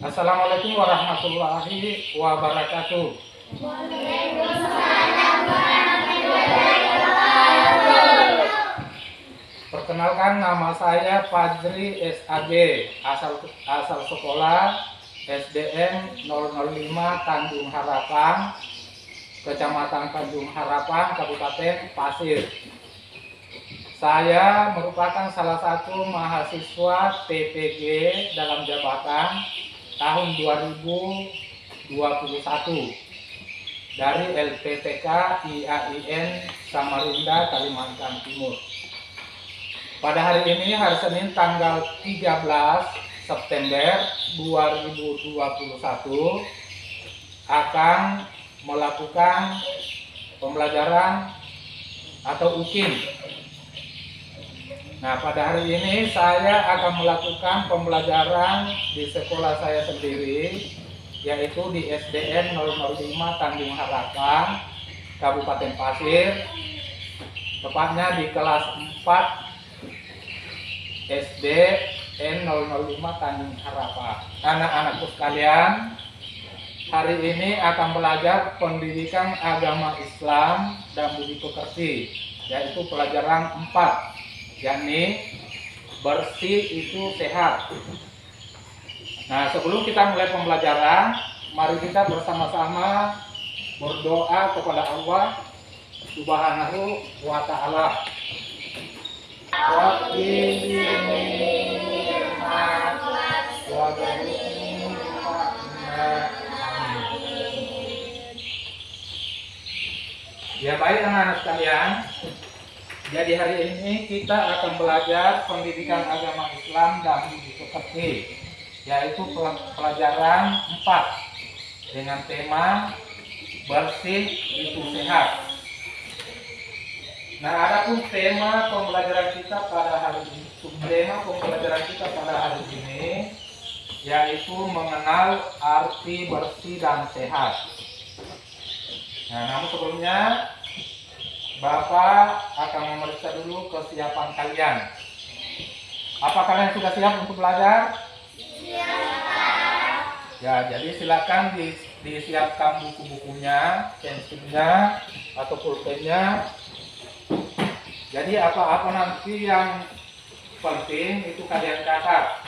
Assalamualaikum warahmatullahi wabarakatuh. Waalaikumsalam warahmatullahi wabarakatuh. Perkenalkan, nama saya Fajri SAG, asal sekolah SDN 005 Tanjung Harapan, Kecamatan Tanjung Harapan, Kabupaten Pasir. Saya merupakan salah satu mahasiswa TPG dalam jabatan tahun 2021 dari LPTK IAIN Samarinda, Kalimantan Timur. Pada hari ini, hari Senin tanggal 13 September 2021, akan melakukan pembelajaran atau UKIM. Nah, pada hari ini saya akan melakukan pembelajaran di sekolah saya sendiri, yaitu di SDN 005 Tanjung Harapan, Kabupaten Pasir, tepatnya di kelas 4 SDN 005 Tanjung Harapan. Anak-anakku sekalian, hari ini akan belajar pendidikan agama Islam dan budi pekerti, yaitu pelajaran 4, yakni bersih itu sehat. Nah, sebelum kita mulai pembelajaran, mari kita bersama-sama berdoa kepada Allah Subhanahu wa Ta'ala. Ya, baik anak-anak sekalian. Jadi hari ini kita akan belajar pendidikan agama Islam dan budi pekerti, yaitu pelajaran 4 dengan tema bersih itu sehat. Nah, adapun tema pembelajaran kita pada hari ini, yaitu mengenal arti bersih dan sehat. Nah, namun sebelumnya Bapak akan memeriksa dulu kesiapan kalian. Apa kalian sudah siap untuk belajar? Siap. Ya, jadi silakan disiapkan buku-bukunya, pensilnya, atau pulpennya. Jadi apa-apa nanti yang penting itu kalian catat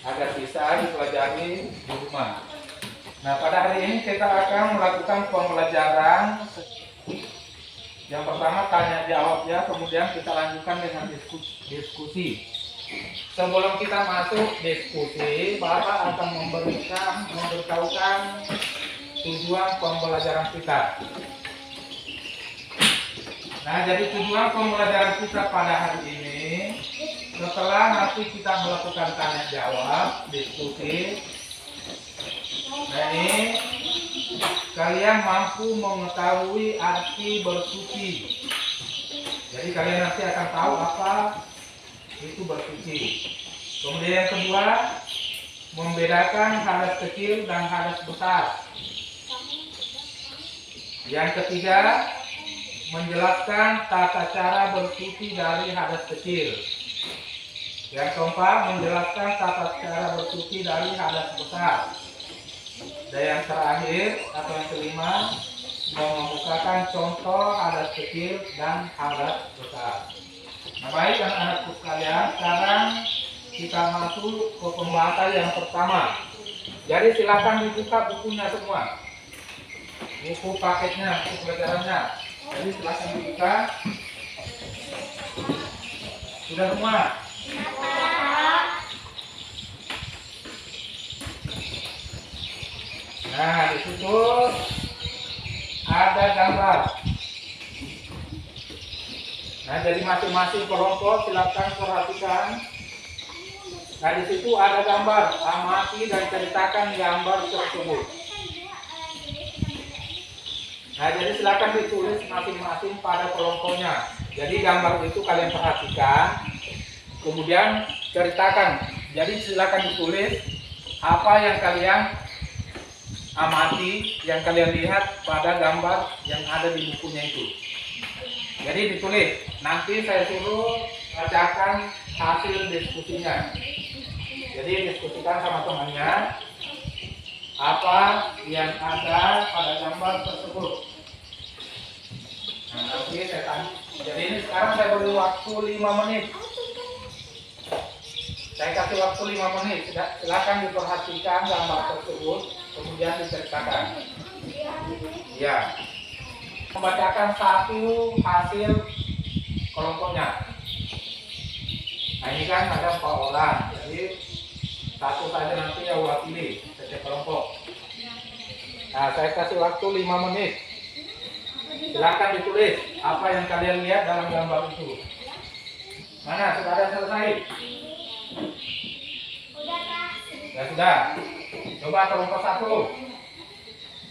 agar bisa dipelajari di rumah. Nah, pada hari ini kita akan melakukan pembelajaran. Yang pertama tanya jawab ya, kemudian kita lanjutkan dengan diskusi. Sebelum kita masuk diskusi, Bapak akan memberitahukan tujuan pembelajaran kita. Nah, jadi tujuan pembelajaran kita pada hari ini, setelah nanti kita melakukan tanya jawab, diskusi, nah ini kalian mampu mengetahui arti bersuci. Jadi kalian nanti akan tahu apa itu bersuci. Kemudian yang kedua, membedakan hadas kecil dan hadas besar. Yang ketiga, menjelaskan tata cara bersuci dari hadas kecil. Yang keempat, menjelaskan tata cara bersuci dari hadas besar. Dan yang terakhir atau yang kelima, mengemukakan contoh hadas kecil dan hadas besar. Nah, baik anak-anakku sekalian, sekarang kita masuk ke pembahasan yang pertama. Jadi silakan dibuka bukunya semua, buku paketnya, buku pelajarannya. Jadi silakan dibuka. Sudah semua? Nah, di situ ada gambar. Nah, jadi masing-masing kelompok silakan perhatikan. Nah, di situ ada gambar. Amati dan ceritakan gambar tersebut. Nah, jadi silakan ditulis masing-masing pada kelompoknya. Jadi gambar itu kalian perhatikan, kemudian ceritakan. Jadi silakan ditulis apa yang kalian amati, yang kalian lihat pada gambar yang ada di bukunya itu. Jadi ditulis, nanti saya suruh bacakan hasil diskusinya. Jadi diskusikan sama temannya apa yang ada pada gambar tersebut. Nah, nanti saya tanya. Jadi ini sekarang saya beri waktu 5 menit. Saya kasih waktu 5 menit. Silakan diperhatikan gambar tersebut, kemudian diceritakan. Ya. Membacakan satu hasil kelompoknya. Nah, ini kan ada 4 orang. Jadi satu saja nanti yang wakili setiap kelompok. Nah, saya kasih waktu 5 menit. Silakan ditulis apa yang kalian lihat dalam gambar itu. Mana, sudah ada yang selesai? Ya sudah. Coba kelompok 1.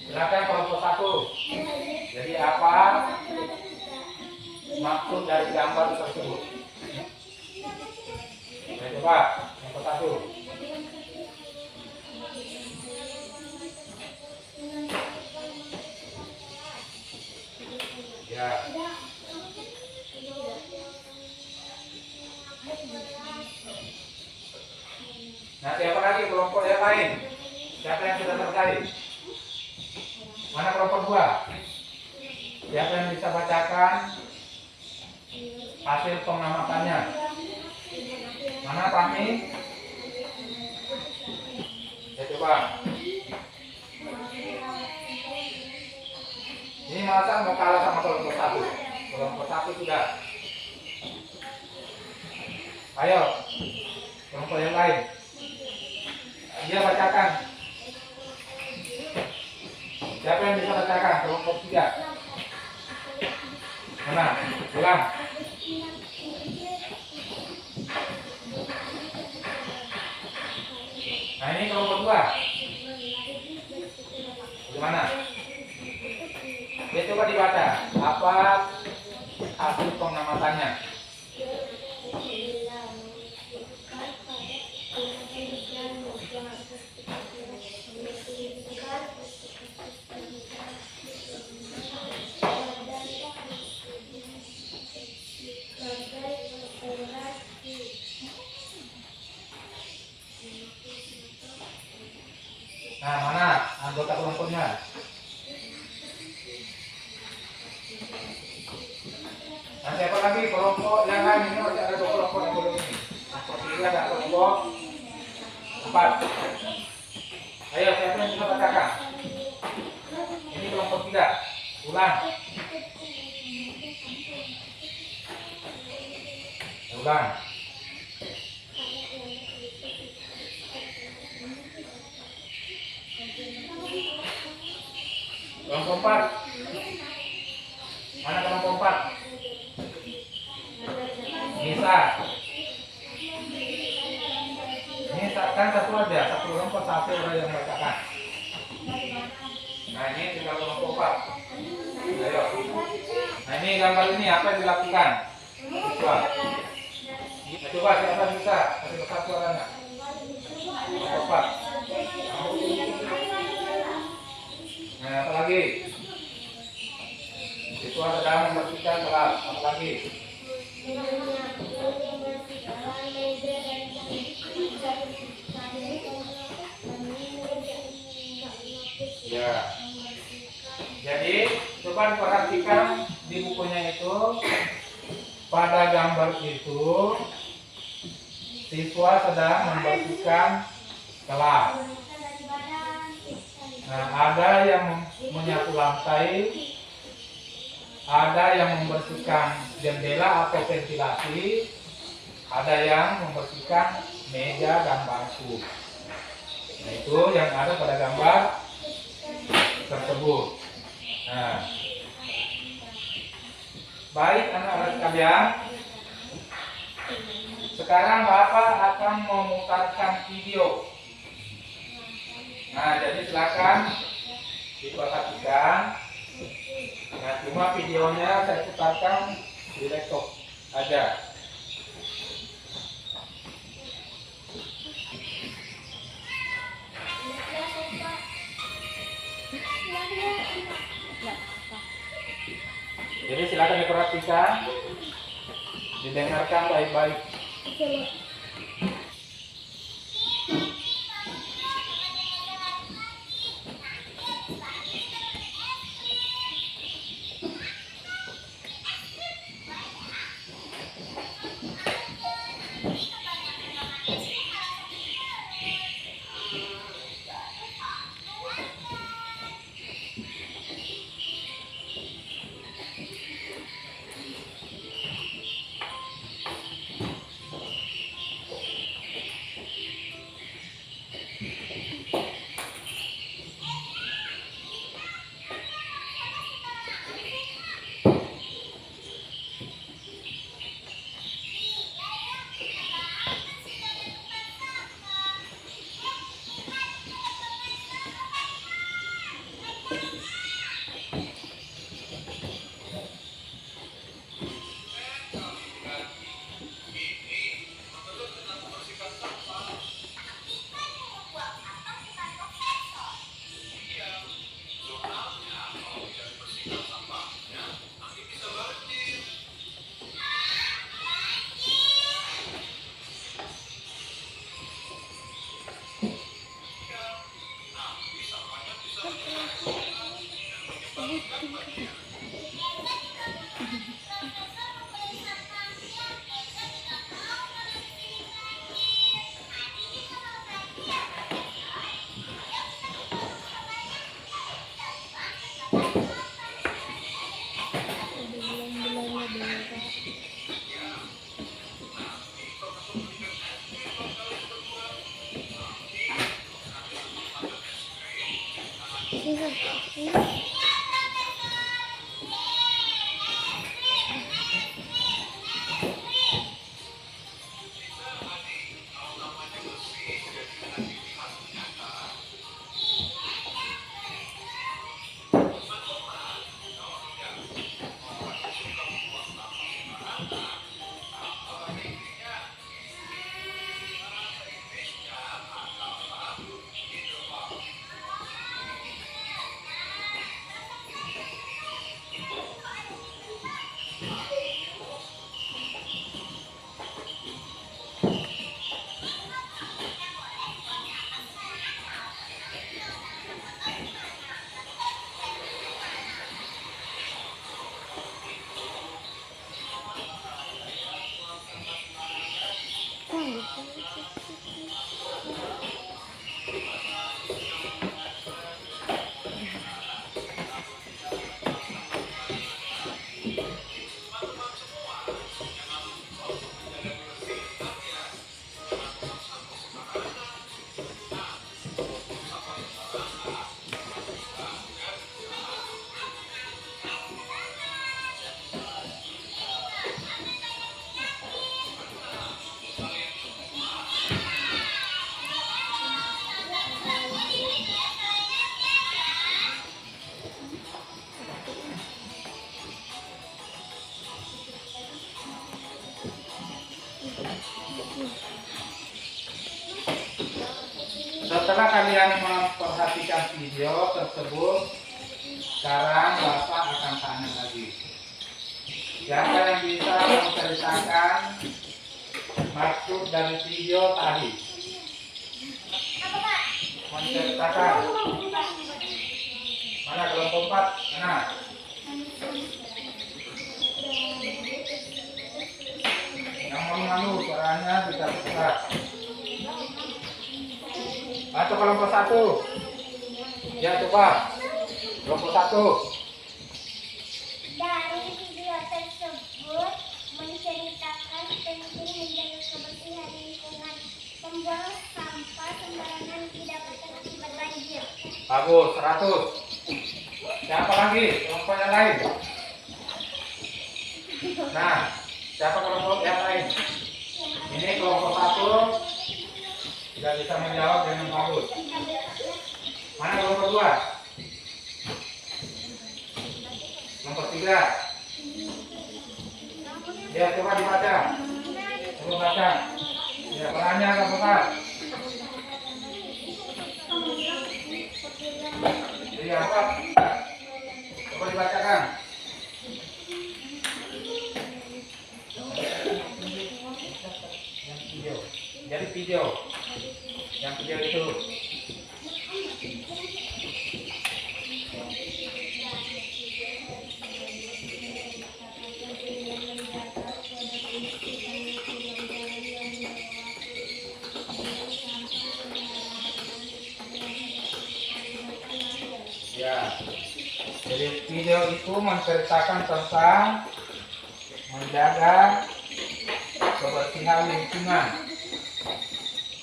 Silakan kelompok 1. Jadi apa maksud dari gambar tersebut? Nah, coba kelompok 1. Ya. Nah, siapa lagi kelompok yang lain? Siapa yang sudah selesai? Mana kelompok 2? Siapa yang bisa bacakan hasil pengamatannya? Mana Fahmi? Ya coba. Ini masa mau kalah sama kelompok 1. Kelompok 1 sudah. Ayo, kelompok yang lain. Dia bacakan. Siapa yang bisa bacakan? Kelompok 3. Mana? Ulang. Nah, ini kelompok 2. Bagaimana? Ya, coba dibaca. Apa hasil pengamatannya? Nah, mana anggota kelompoknya? Nah, siapa lagi kelompok yang lain? Ini masih ada 2 kelompok yang belum ini. Kelompok 3 dan kelompok 4. Ayo, siapa yang bisa bacakan? Ini kelompok 3. Ulang. Ulang. Kelompok 4. Mana kelompok 4? Nisa. Ini kan satu aja, satu kelompok, satu orang yang bacakan. Nah, ini tinggal kelompok 4. Ayo. Nah, ini gambar ini apa yang dilakukan? Coba. Nah, coba siapa yang bisa? Kasih besar suaranya. Kelompok 4. Nah, apa lagi? Itu sedang membersihkan kelas. Apa lagi? Ya. Jadi coba diperhatikan di bukunya itu, pada gambar itu siswa sedang membersihkan kelas. Nah, ada yang menyapu lantai, ada yang membersihkan jendela atau ventilasi, ada yang membersihkan meja dan bangku. Nah, itu yang ada pada gambar tersebut. Nah, baik anak-anak sekalian, sekarang Bapak akan memutarkan video. Nah, jadi silakan diperhatikan. Nah, cuma videonya saya putarkan di laptop aja. Jadi silakan diperhatikan, didengarkan baik-baik. Setelah kalian memperhatikan video tersebut, sekarang Bapak akan tanya lagi. Siapa yang bisa menceritakan maksud dari video tadi? Menceritakan. Mana kelompok 4? Mana? Yang malu-malu suaranya tidak besar. Atau kelompok 1? Ya coba. Kelompok 1. Dari video tersebut menceritakan penting menjaga kebersihan lingkungan, membuang sampah sembarangan tidak berakibat banjir. Bagus, 100. Siapa lagi? Kelompok yang lain. Nah, siapa kelompok yang lain? Ini kelompok 1 tidak bisa menjawab dengan bagus. Mana kelompok 2? Kelompok 3. Ya, coba dibaca. Coba baca. Ya, perannya kelompok 4. Jadi apa? Coba dibacakan. Yang video. Jadi video. Yang video itu. Ya. Jadi video itu menceritakan tentang menjaga kebersihan lingkungan.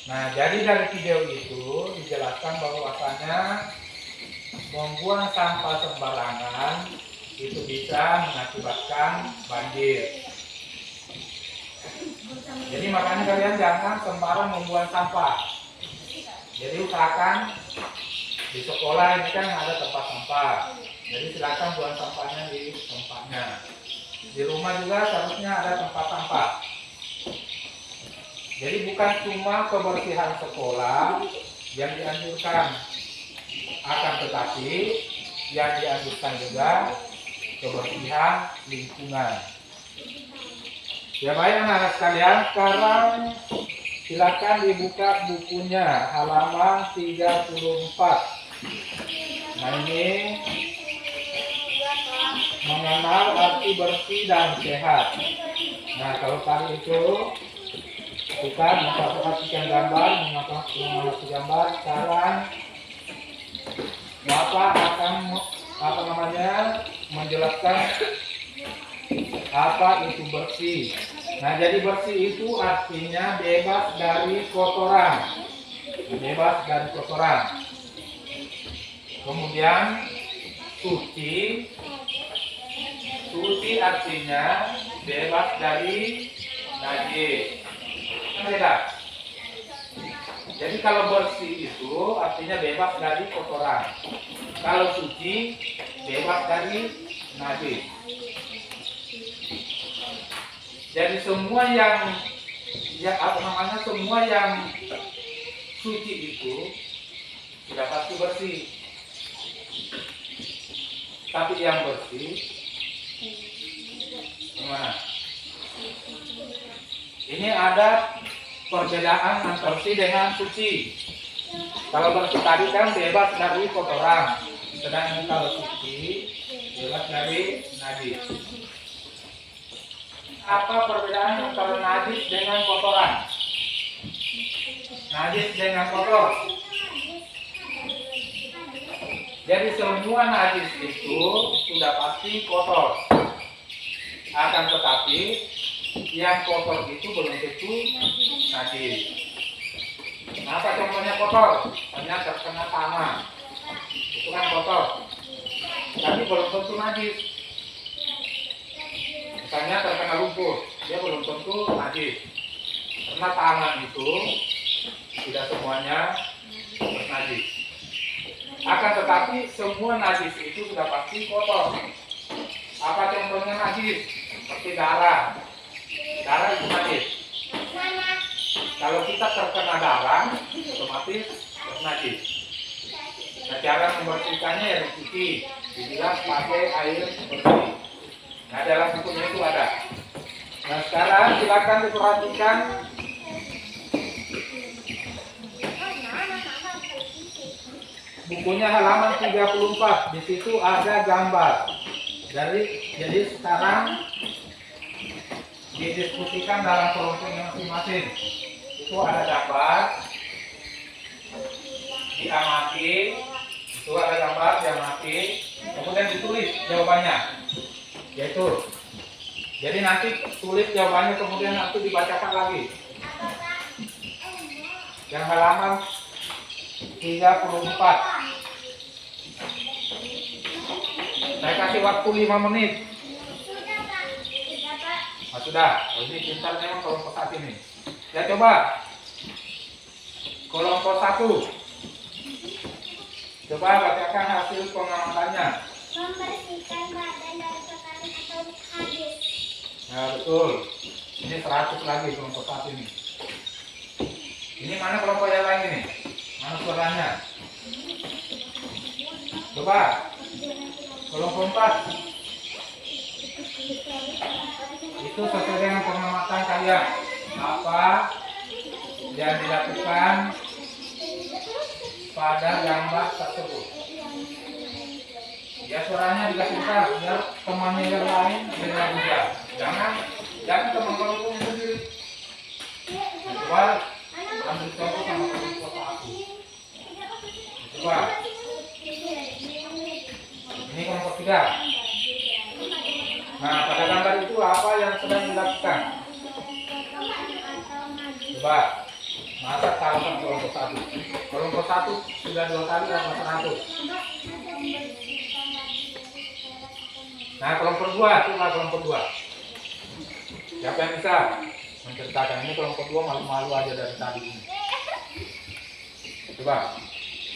Nah, jadi dari video itu dijelaskan bahwasanya membuang sampah sembarangan itu bisa mengakibatkan banjir. Jadi makanya kalian jangan sembarang membuang sampah. Jadi usahakan di sekolah ini kan ada tempat sampah. Jadi silakan buang sampahnya di tempatnya. Di rumah juga seharusnya ada tempat sampah. Jadi bukan cuma kebersihan sekolah yang dianjurkan, akan tetapi yang dianjurkan juga kebersihan lingkungan. Ya baik anak-anak sekalian, sekarang silakan dibuka bukunya halaman 34. Nah ini mengenal arti bersih dan sehat. Nah kalau tadi itu kita memperhatikan gambar, mengamati gambar. Sekarang Bapak akan menjelaskan apa itu bersih. Nah jadi bersih itu artinya bebas dari kotoran. Bebas dari kotoran. Kemudian suci. Suci artinya bebas dari najis. Kan beda. Jadi kalau bersih itu artinya bebas dari kotoran. Kalau suci bebas dari najis. Jadi semua yang semua yang suci itu sudah pasti bersih. Tapi yang bersih gimana? Ini ada perbedaan antara bersih dengan suci. Kalau bersih tadi kan bebas dari kotoran, sedangkan kalau suci bebas dari najis. Apa perbedaan antara najis dengan kotoran? Najis dengan kotor. Jadi semua najis itu sudah pasti kotor. Akan tetapi yang kotor itu belum tentu najis. Nah, apa contohnya kotor? Hanya terkena tanah, itu kan kotor. Tapi belum tentu najis. Misalnya terkena lumpur, dia belum tentu najis. Karena tangan itu tidak semuanya najis. Akan tetapi semua najis itu sudah pasti kotor. Apa contohnya najis? Seperti darah. Darah itu najis. Kalau kita terkena darah, otomatis najis. Nah, cara membersihkannya ya dicuci, dibilas pakai air bersih. Nah, dalam bukunya itu ada. Nah, sekarang silakan diperhatikan bukunya halaman 34. Di situ ada gambar. Jadi sekarang didiskusikan dalam kelompoknya masing-masing. Itu ada gambar, diamati. Itu ada gambar, diamati. Kemudian ditulis jawabannya. Yaitu, jadi nanti tulis jawabannya, kemudian nanti dibacakan lagi. Yang halaman 34. Saya kasih waktu 5 menit. Oh, sudah. Oh, ini pintar memang kelompok 1 ini. Ya, coba. Kelompok 1. Coba bacakan hasil pengamatannya. Membersihkan badan dari kotoran atau najis. Nah, betul. Ini 100 lagi kelompok 1 ini. Ini mana kelompok yang lain ini? Mana suaranya? Coba. Kelompok 4. Itu sesuai dengan pengamatan kalian. Apa yang dilakukan pada gambar tersebut? Ya, suaranya dikasih besar biar temannya yang lain dengar juga. Jangan teman-teman sendiri. Coba ambil contoh sama kelompok 1. Coba. Ini kelompok 3. Nah, pada gambar itu apa yang sedang dilakukan? Coba. Masa tahu kan kelompok 1? Kelompok 1 sudah 2 kali dapat 100. Nah, kelompok 2, coba kelompok 2. Siapa yang bisa menceritakan? Ini kelompok 2 malu-malu aja dari tadi ini. Coba.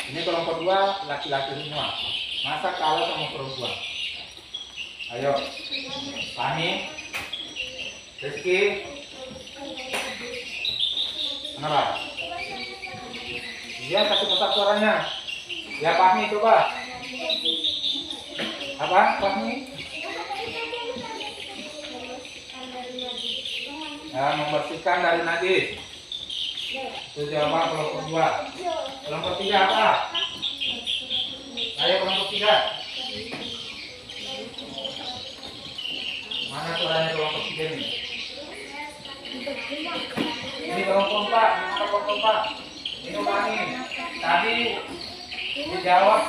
Ini kelompok 2 laki-laki semua. Masa kalah sama perempuan? Ayo. Fahmi, Rizky, kenapa? Dia kasih besar suaranya. Ya, Fahmi, coba. Apa, Fahmi? Ya, membersihkan dari najis. Itu jawaban kelompok 2. Kelompok 3 apa? Ayo kelompok 3. Mana suaranya kelompok 3 ini? Ini kelompok 4. Mana kelompok 4? Ini ulangi. Tadi dijawab,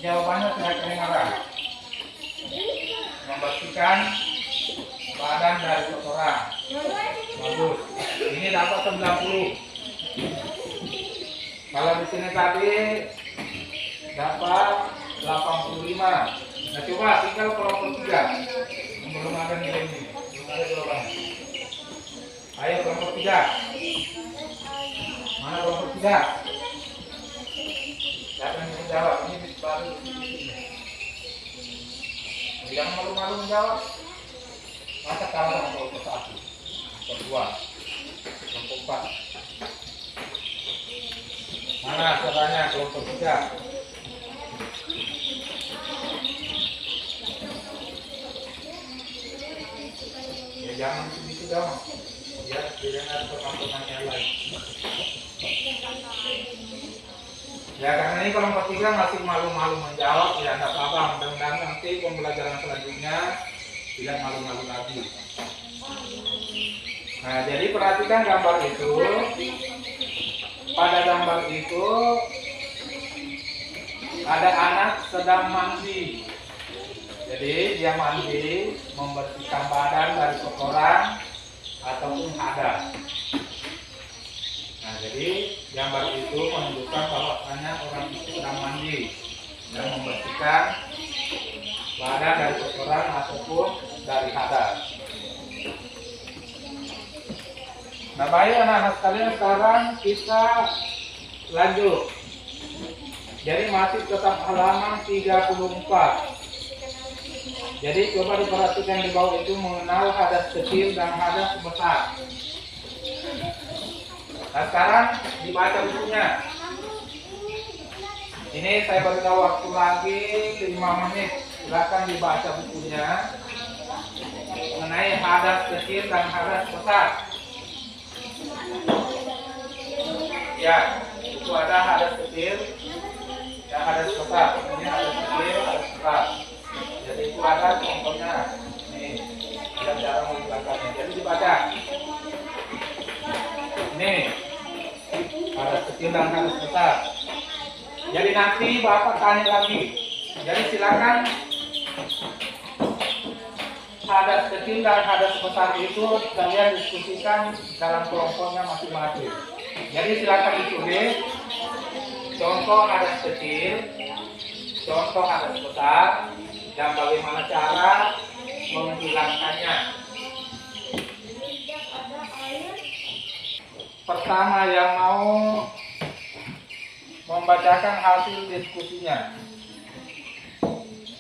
jawabannya sudah kedengaran. Membersihkan badan dari kotoran. Bagus. Ini dapat 90. Kalau di sini tadi dapat 85. Nah coba tinggal kelompok 3. Belum ada nilainya, belum ada jawabannya. Ayo kelompok 3. Mana kelompok 3? Siapa yang bisa jawab? Ini baru. Jangan malu-malu menjawab. Masa kalah sama kelompok 1, kelompok 2, kelompok 4. Mana caranya kelompok 3? Ya jangan gitu dong. Ya jangan perkampungan yang lain. Ya karena ini kelompok 3 masih malu-malu menjawab, ya enggak apa-apa. Mudah-mudahan nanti pembelajaran selanjutnya tidak malu-malu lagi. Nah, jadi perhatikan gambar itu. Pada gambar itu ada anak sedang mandi. Jadi dia mandi, membersihkan badan dari kotoran ataupun hadas. Nah, jadi gambar itu menunjukkan bahwasanya orang itu sedang mandi dan membersihkan badan dari kotoran ataupun dari hadas. Nah, baik anak-anak sekalian, sekarang kita lanjut. Jadi masih tetap halaman 34. Jadi coba diperhatikan di bawah itu mengenal hadas kecil dan hadas besar. Nah, sekarang dibaca bukunya. Ini saya beri tahu waktu lagi 5 menit. Silakan dibaca bukunya mengenai hadas kecil dan hadas besar. Ya, itu ada hadas kecil dan hadas besar. Ini hadas kecil, hadas besar. Jadi itu ada contohnya. Nih, ada cara menjelaskannya. Jadi dibaca. Nih, hadas kecil dan hadas besar. Jadi nanti Bapak tanya lagi. Jadi silakan hadas kecil dan hadas besar itu kalian diskusikan dalam kelompoknya masing-masing. Jadi silakan ditulis contoh hadas kecil, contoh hadas besar, dan bagaimana cara menghilangkannya. Pertama yang mau membacakan hasil diskusinya.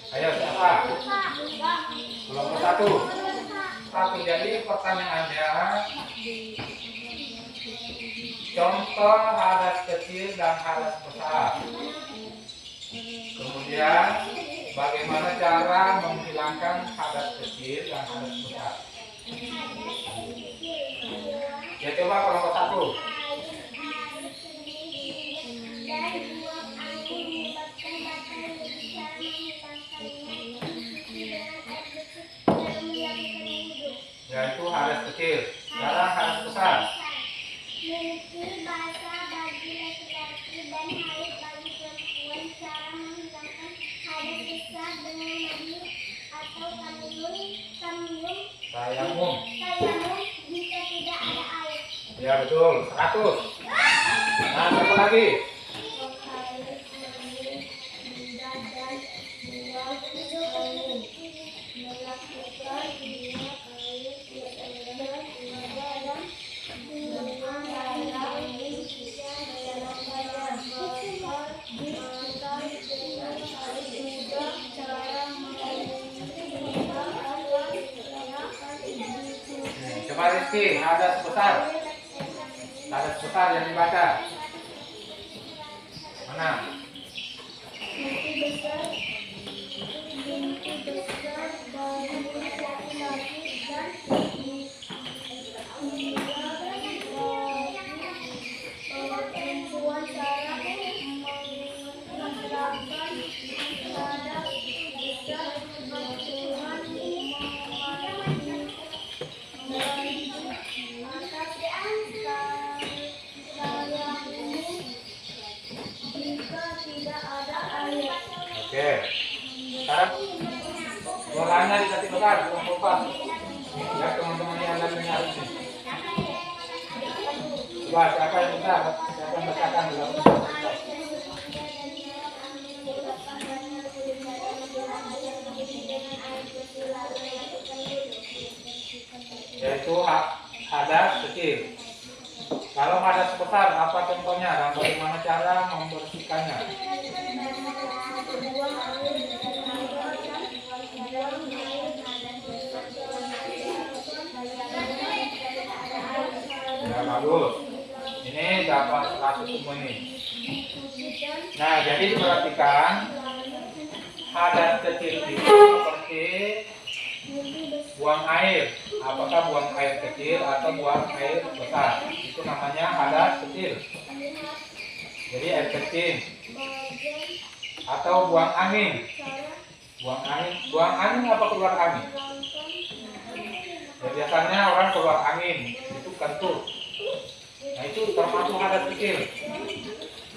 Ayo siapa? Kelompok 1. Jadi pertanyaannya, contoh hadas kecil dan hadas besar. Kemudian bagaimana cara menghilangkan hadas kecil dan hadas besar. Ya coba kelompok 1. Ya itu hadas kecil. Sekarang hadas besar. Memiliki bahasa bagi laki-laki dan haid bagi perempuan. Cara menghilangkan hadas besar dengan mandi atau tayamum jika tidak ada air. Ya betul, 100. Nah, satu lagi. Coba Rizky, hadas besar. Hadas besar yang dibaca. Mana? Mimpi besar bagi laki-laki dan perempuan. Cara menghilangkan hadas besar bertuhan jika tidak ada air. Oke. Sekarang bolanya dikasih besar, kelompok. Ya teman-teman yang lain nyari nih. Coba siapa yang besar? Siapa yang bacakan dulu? besar, apa contohnya dan bagaimana cara membersihkannya? Ya, bagus. Ini dapat 100 semua ini. Nah, jadi diperhatikan hadas kecil itu seperti buang air. Apakah buang air kecil atau buang air besar? Itu namanya hadas kecil. Jadi air kecil atau buang angin. Buang angin apa keluar angin? Ya, biasanya orang keluar angin itu kentut. Nah, itu termasuk hadas kecil.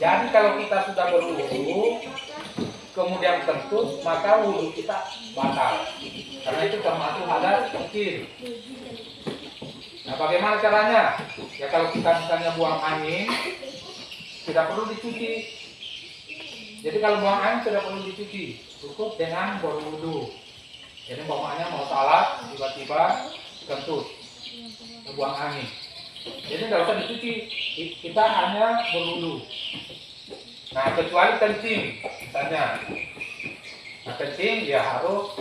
Jadi kalau kita sudah berwudu kemudian kentut, maka wudu kita batal. Karena itu termasuk hadas kecil. Nah, bagaimana caranya? Ya, kalau kita misalnya buang angin, tidak perlu dicuci. Jadi kalau buang angin tidak perlu dicuci, cukup dengan berwudu. Jadi umpamanya mau salat, tiba-tiba kentut, buang angin. Jadi tidak usah dicuci, kita hanya berwudu. Nah, kecuali kencing, misalnya. Nah, kencing ya harus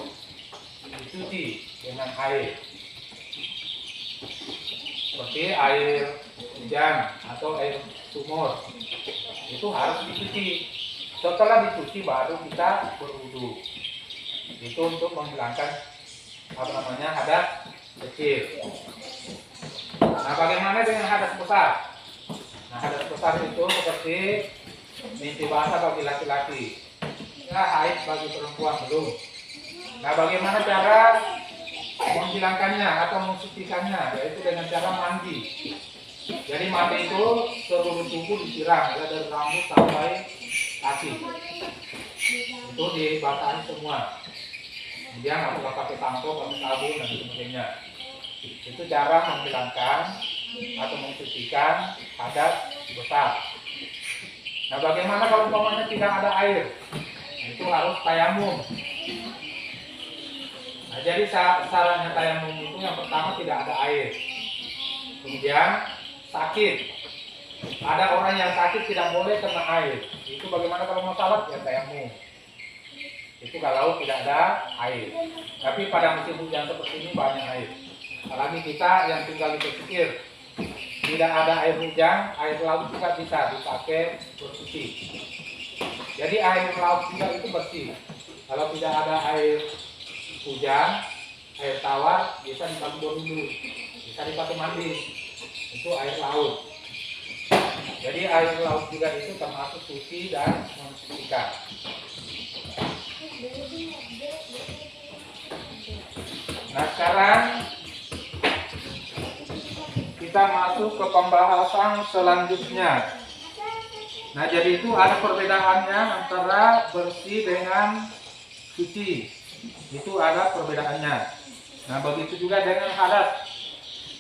dicuci dengan air. Seperti air hujan atau air sumur. Itu harus dicuci. Setelah dicuci baru kita berwudu. Itu untuk menghilangkan hadas kecil. Nah, bagaimana dengan hadas besar? Nah, hadas besar itu seperti mimpi basah bagi laki-laki, ya haid bagi perempuan belum. Nah, bagaimana cara menghilangkannya atau mensucikannya? Yaitu dengan cara mandi. Jadi mandi itu seluruh tubuh disiram, ya, dari rambut sampai kaki. Itu dibasahi semua. Kemudian apakah pakai sampo, pakai sabun dan sebagainya. Itu cara menghilangkan atau mensucikan hadas besar. Nah, bagaimana kalau umpamanya tidak ada air? Itu harus tayamum. Nah, jadi sarannya tayamum itu yang pertama tidak ada air. Kemudian sakit. Ada orang yang sakit tidak boleh kena air. Itu bagaimana kalau mau salat? Ya tayamum. Itu kalau tidak ada air. Tapi pada musim hujan seperti ini banyak air. Apalagi kita yang tinggal di pesisir, tidak ada air hujan, air laut juga bisa dipakai bersuci. Jadi air laut juga itu bersih. Kalau tidak ada air hujan, air tawar bisa dipakai dulu, bisa dipakai mandi. Itu air laut. Jadi air laut juga itu termasuk suci dan mensucikan. Nah, sekarang kita masuk ke pembahasan selanjutnya. Nah, jadi itu ada perbedaannya antara bersih dengan suci. Itu ada perbedaannya. Nah, begitu juga dengan hadas.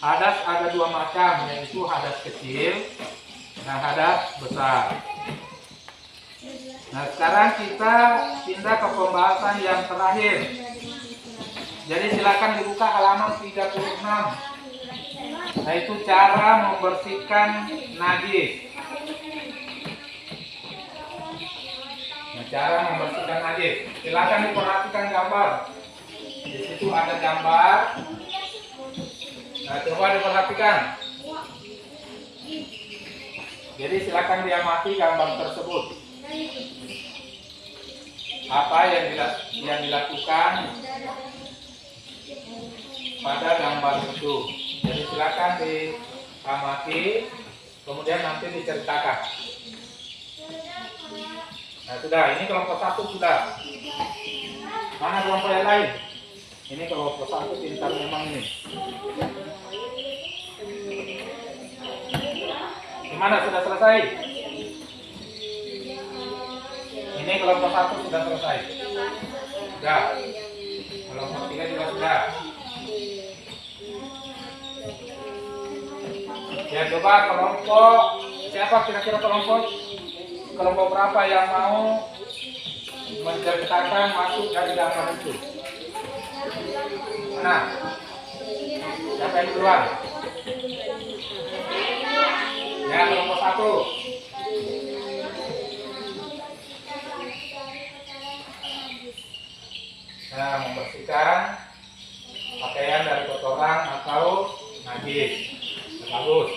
Hadas ada dua macam, yaitu hadas kecil dan hadas besar. Nah, sekarang kita pindah ke pembahasan yang terakhir. Jadi silakan dibuka halaman 36. Nah, itu cara membersihkan najis. Nah, cara membersihkan najis. Silakan diperhatikan gambar. Di situ ada gambar. Nah, coba diperhatikan. Jadi silakan diamati gambar tersebut. Apa yang dilakukan pada gambar itu. Jadi silakan diamati, kemudian nanti diceritakan. Nah, sudah, ini kelompok 1 sudah. Mana kelompok yang lain? Ini kelompok 1 pintar memang ini. Gimana, sudah selesai? Ini kelompok 1 sudah selesai. Sudah. Kelompok 3 juga sudah. Ya, coba kelompok siapa kira-kira kelompok berapa yang mau menceritakan masuk dari gambar itu? Nah, siapa yang duluan? Ya, kelompok 1. Nah, membersihkan pakaian dari kotoran atau najis. Bagus.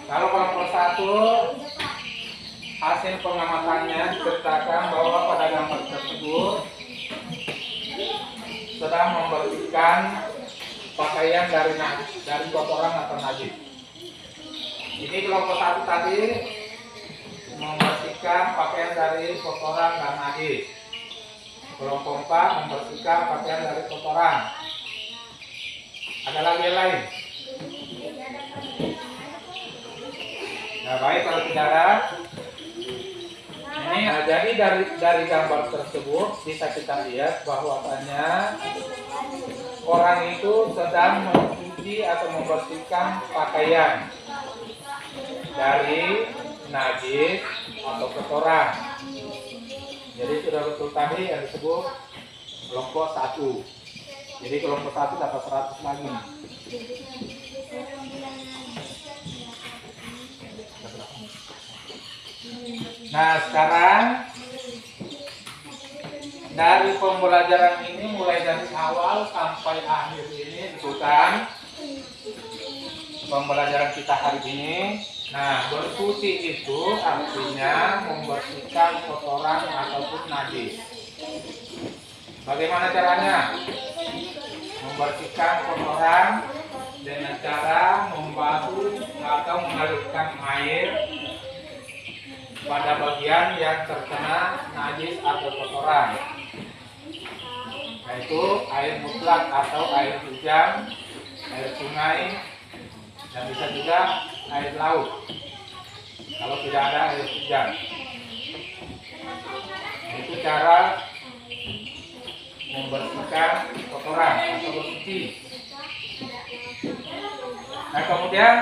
Kalau kelompok 1, hasil pengamatannya diceritakan bahwa pada gambar tersebut sedang membersihkan pakaian dari kotoran atau najis. Ini kelompok 1 tadi membersihkan pakaian dari kotoran dan najis. Kelompok 4 membersihkan pakaian dari kotoran. Ada lagi yang lain? Nah, baik kalau tidak ada. Ini jadi dari gambar tersebut bisa kita lihat bahwasanya orang itu sedang mencuci atau membersihkan pakaian dari najis atau kotoran. Jadi sudah betul tadi yang disebut kelompok 1. Jadi kelompok 1 dapat 100 lagi. Nah, sekarang dari pembelajaran ini mulai dari awal sampai akhir ini ikutan pembelajaran kita hari ini. Nah, bersuci itu artinya membersihkan kotoran ataupun najis. Bagaimana caranya? Membersihkan kotoran dengan cara membasuh atau mengalirkan air pada bagian yang terkena najis atau kotoran, yaitu air mutlak atau air hujan, air sungai, dan bisa juga air laut kalau tidak ada air hujan. Itu cara membersihkan kotoran atau bersuci. Nah, kemudian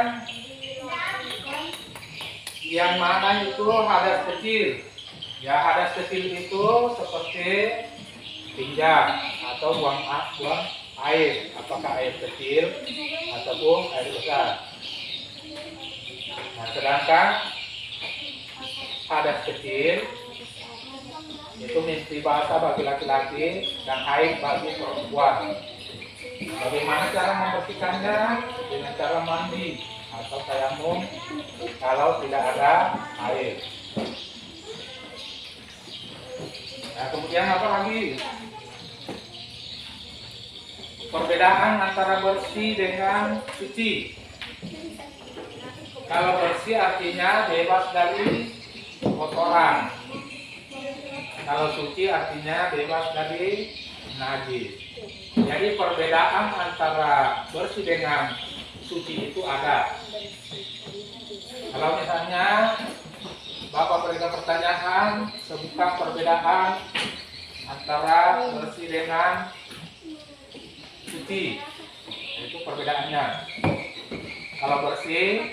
yang mana itu hadas kecil. Ya, hadas kecil itu seperti pinggang atau buang air, apakah air kecil ataupun air besar. Nah, sedangkan hadas kecil itu mimpi basah bagi laki-laki dan haid bagi perempuan. Bagaimana cara membersihkannya? Dengan cara mandi atau tayamum kalau tidak ada air. Nah, kemudian apa lagi? Perbedaan antara bersih dengan suci. Kalau bersih artinya bebas dari kotoran. Kalau suci artinya bebas dari najis. Jadi perbedaan antara bersih dengan suci itu ada. Kalau misalnya Bapak berikan pertanyaan, sebutkan perbedaan antara bersih dengan suci. Itu perbedaannya. Kalau bersih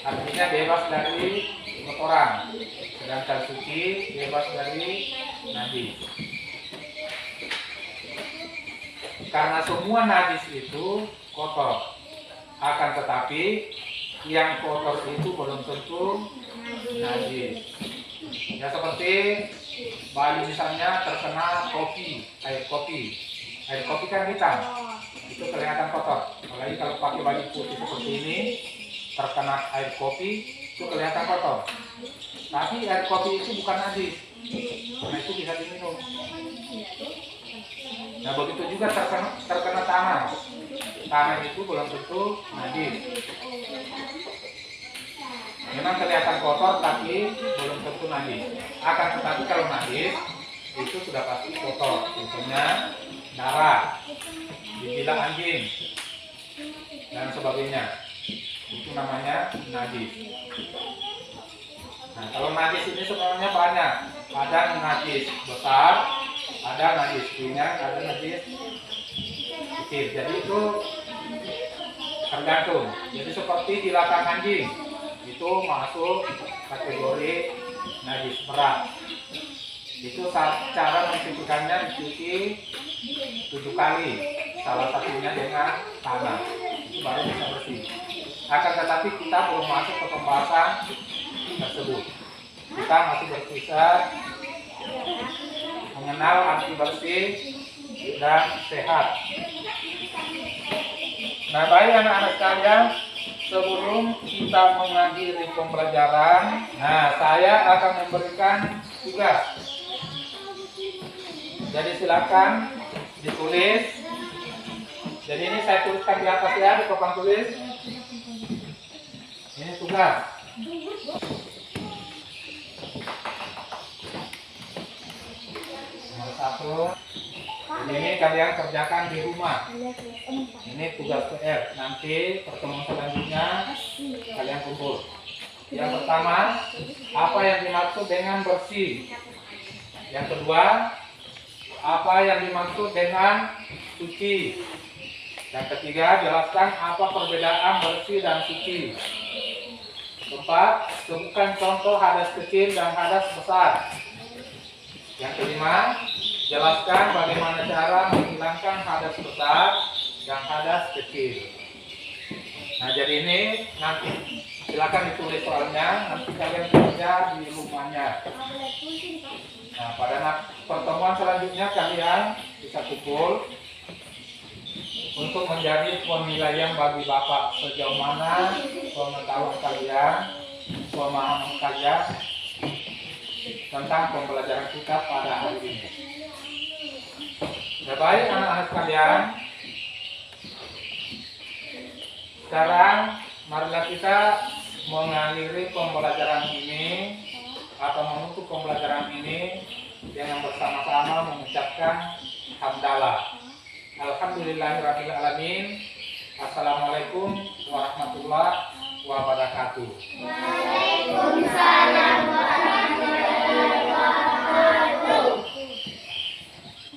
artinya bebas dari kotoran, sedangkan suci bebas dari najis. Karena semua najis itu kotor, akan tetapi yang kotor itu belum tentu najis. Ya, seperti baju misalnya terkena air kopi kan hitam, itu kelihatan kotor. Apalagi kalau pakai baju putih seperti ini, terkena air kopi, itu kelihatan kotor. Tapi air kopi itu bukan najis, karena itu bisa diminum. Nah, begitu juga terkena tanah itu belum tentu najis. Memang kelihatan kotor tapi belum tentu najis. Akan tetapi kalau najis itu sudah pasti kotor. Contohnya darah, dijilat anjing, dan sebagainya. Itu namanya najis. Nah, kalau najis ini sebenarnya banyak. Ada najis besar, ada najis ringan, ada najis kecil. Jadi itu tergantung. Jadi seperti jilatan anjing itu masuk kategori najis berat. Itu cara mencucikannya dicuci 7 kali. Salah satunya dengan tanah. Itu baru bisa bersih. Akan tetapi kita belum masuk ke pembahasan tersebut. Kita masih berkisar mengenal arti bersih dan sehat. Nah, baik anak-anak sekalian, sebelum kita mengakhiri pembelajaran, saya akan memberikan tugas. Jadi silakan ditulis. Jadi ini saya tuliskan di atas ya, di papan tulis. Ini tugas. Nomor 1. Jadi ini kalian kerjakan di rumah. Ini tugas PR. Nanti pertemuan selanjutnya kalian kumpul. Yang pertama, apa yang dimaksud dengan bersih? Yang kedua, apa yang dimaksud dengan suci? Yang ketiga, jelaskan apa perbedaan bersih dan suci. Keempat, sebutkan contoh hadas kecil dan hadas besar. Yang kelima, jelaskan bagaimana cara menghilangkan hadas besar dan hadas kecil. Nah, jadi ini nanti silakan ditulis soalnya, nanti kalian kerja di rumahnya. Nah, pada pertemuan selanjutnya kalian bisa kumpul untuk menjadi penilaian bagi Bapak sejauh mana pengetahuan kalian, pemahaman kalian tentang pembelajaran kita pada hari ini. Ya, baik anak-anak sekalian, sekarang marilah kita mengakhiri pembelajaran ini atau menutup pembelajaran ini dengan bersama-sama mengucapkan hamdalah. Alhamdulillahirrahmanirrahim. Assalamualaikum warahmatullahi wabarakatuh. Waalaikumsalam warahmatullahi wabarakatuh.